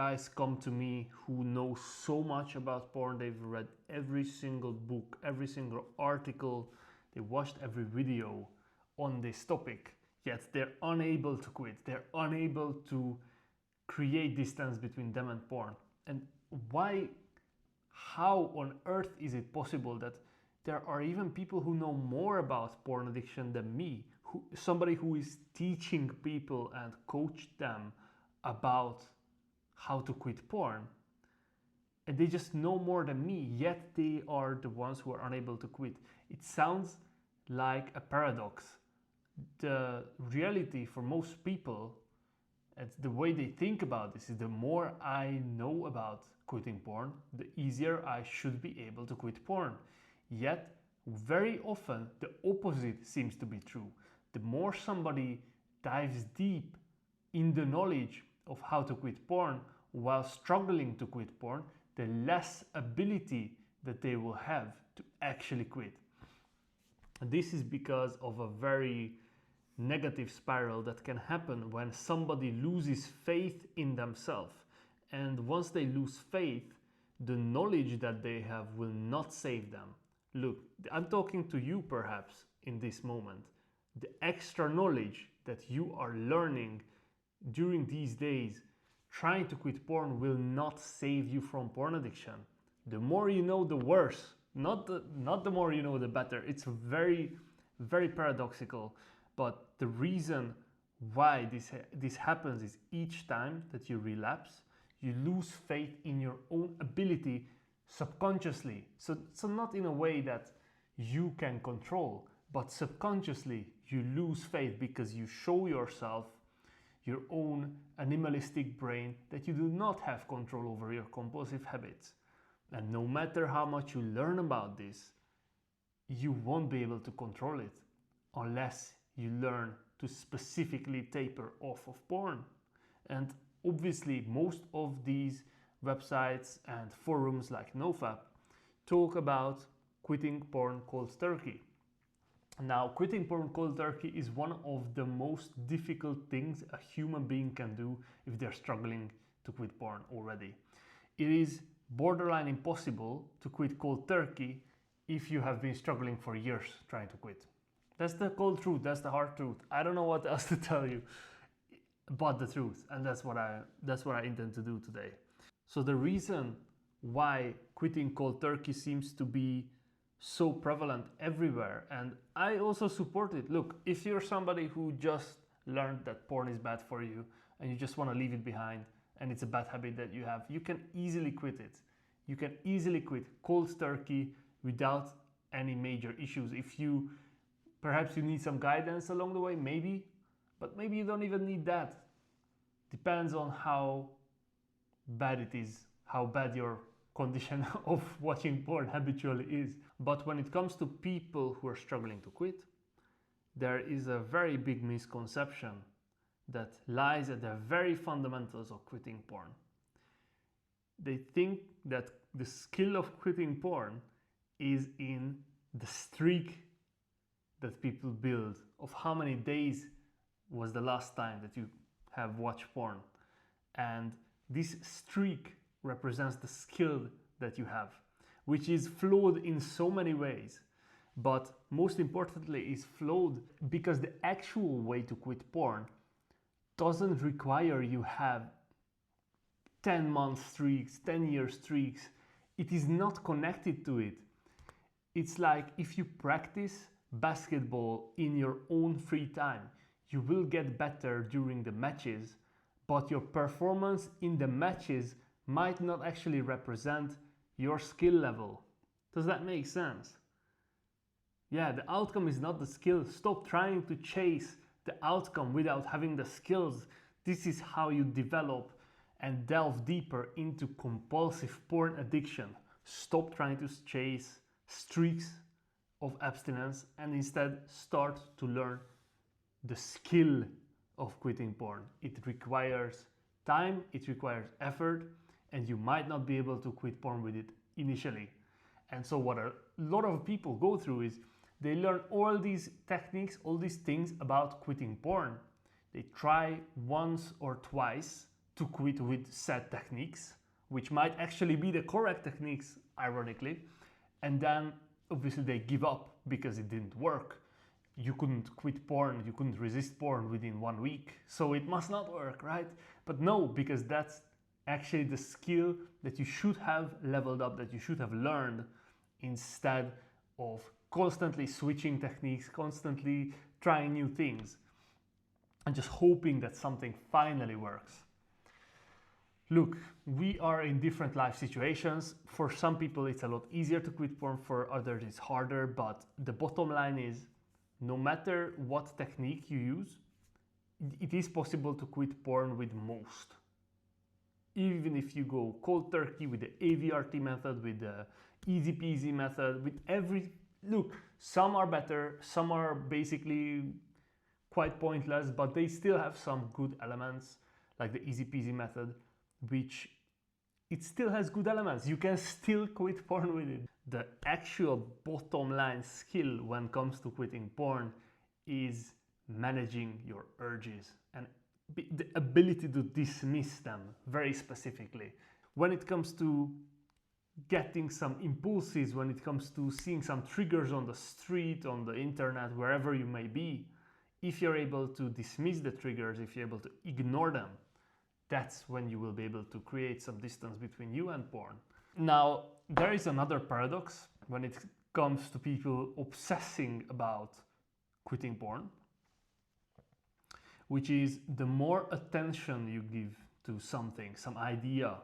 Guys come to me who know so much about porn. They've read every single book, every single article, they watched every video on this topic, yet they're unable to quit. They're unable to create distance between them and porn. And why, how on earth is it possible that there are even people who know more about porn addiction than me, somebody who is teaching people and coach them about how to quit porn, and they just know more than me, yet they are the ones who are unable to quit. It sounds like a paradox. The reality for most people, and the way they think about this, is the more I know about quitting porn, the easier I should be able to quit porn. Yet, very often, the opposite seems to be true. The more somebody dives deep in the knowledge of how to quit porn while struggling to quit porn, the less ability that they will have to actually quit. And this is because of a very negative spiral that can happen when somebody loses faith in themselves. And once they lose faith, the knowledge that they have will not save them. Look, I'm talking to you perhaps in this moment. The extra knowledge that you are learning during these days trying to quit porn will not save you from porn addiction. The more you know, the worse. Not the more you know, the better. It's very, very paradoxical. But the reason why this happens is each time that you relapse, you lose faith in your own ability subconsciously. So not in a way that you can control, but subconsciously you lose faith because you show yourself, your own animalistic brain, that you do not have control over your compulsive habits. And no matter how much you learn about this, you won't be able to control it unless you learn to specifically taper off of porn. And obviously most of these websites and forums like NoFap talk about quitting porn cold turkey. Now, quitting porn cold turkey is one of the most difficult things a human being can do if they're struggling to quit porn already. It is borderline impossible to quit cold turkey if you have been struggling for years trying to quit. That's the cold truth, that's the hard truth. I don't know what else to tell you but the truth, and that's what I intend to do today. So the reason why quitting cold turkey seems to be so prevalent everywhere, and I also support it. Look, if you're somebody who just learned that porn is bad for you and you just want to leave it behind and it's a bad habit that you have, you can easily quit it. You can easily quit cold turkey without any major issues. Perhaps you need some guidance along the way, maybe, but maybe you don't even need that. Depends on how bad it is, how bad your condition of watching porn habitually is. But when it comes to people who are struggling to quit, there is a very big misconception that lies at the very fundamentals of quitting porn. They think that the skill of quitting porn is in the streak that people build of how many days was the last time that you have watched porn. And this streak represents the skill that you have, which is flawed in so many ways. But most importantly, is flawed because the actual way to quit porn doesn't require you have 10-month streaks, 10-year streaks. It is not connected to it. It's like if you practice basketball in your own free time, you will get better during the matches, but your performance in the matches might not actually represent your skill level. Does that make sense? Yeah, the outcome is not the skill. Stop trying to chase the outcome without having the skills. This is how you develop and delve deeper into compulsive porn addiction. Stop trying to chase streaks of abstinence and instead start to learn the skill of quitting porn. It requires time, it requires effort, and you might not be able to quit porn with it initially. And so what a lot of people go through is they learn all these techniques, all these things about quitting porn. They try once or twice to quit with said techniques, which might actually be the correct techniques, ironically, and then obviously they give up because it didn't work. You couldn't quit porn, you couldn't resist porn within 1 week, so it must not work, right? But no, because that's actually the skill that you should have leveled up, that you should have learned, instead of constantly switching techniques, constantly trying new things, and just hoping that something finally works. Look, we are in different life situations. For some people it's a lot easier to quit porn, for others it's harder, but the bottom line is, no matter what technique you use, it is possible to quit porn with most. Even if you go cold turkey with the AVRT method, with the easy peasy method, with every... Look, some are better, some are basically quite pointless, but they still have some good elements, like the easy peasy method, which it still has good elements. You can still quit porn with it. The actual bottom line skill when it comes to quitting porn is managing your urges and the ability to dismiss them very specifically. When it comes to getting some impulses, when it comes to seeing some triggers on the street, on the internet, wherever you may be, if you're able to dismiss the triggers, if you're able to ignore them, that's when you will be able to create some distance between you and porn. Now, there is another paradox when it comes to people obsessing about quitting porn, which is the more attention you give to something, some idea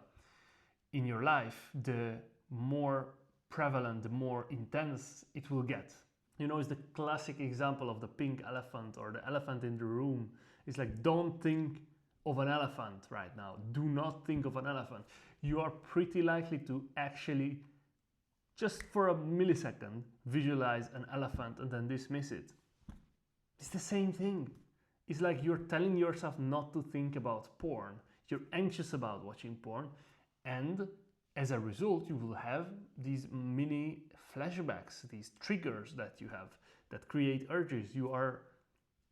in your life, the more prevalent, the more intense it will get. You know, it's the classic example of the pink elephant or the elephant in the room. It's like, don't think of an elephant right now. Do not think of an elephant. You are pretty likely to actually, just for a millisecond, visualize an elephant and then dismiss it. It's the same thing. It's like you're telling yourself not to think about porn. You're anxious about watching porn, and as a result, you will have these mini flashbacks, these triggers that you have that create urges. You are,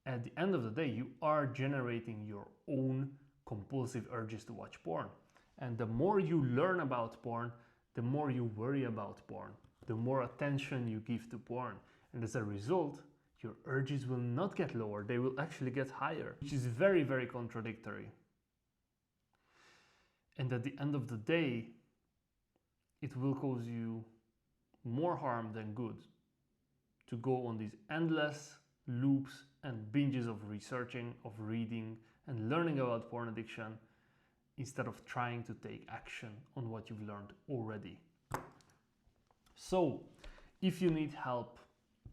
at the end of the day, you are generating your own compulsive urges to watch porn. And the more you learn about porn, the more you worry about porn, the more attention you give to porn. And as a result, your urges will not get lower, they will actually get higher, which is very, very contradictory. And at the end of the day, it will cause you more harm than good to go on these endless loops and binges of researching, of reading, and learning about porn addiction, instead of trying to take action on what you've learned already. So, if you need help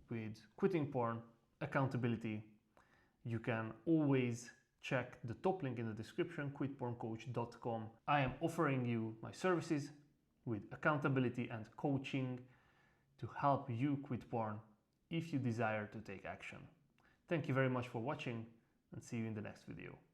with quitting porn, accountability, you can always check the top link in the description, quitporncoach.com. I am offering you my services with accountability and coaching to help you quit porn if you desire to take action. Thank you very much for watching, and see you in the next video.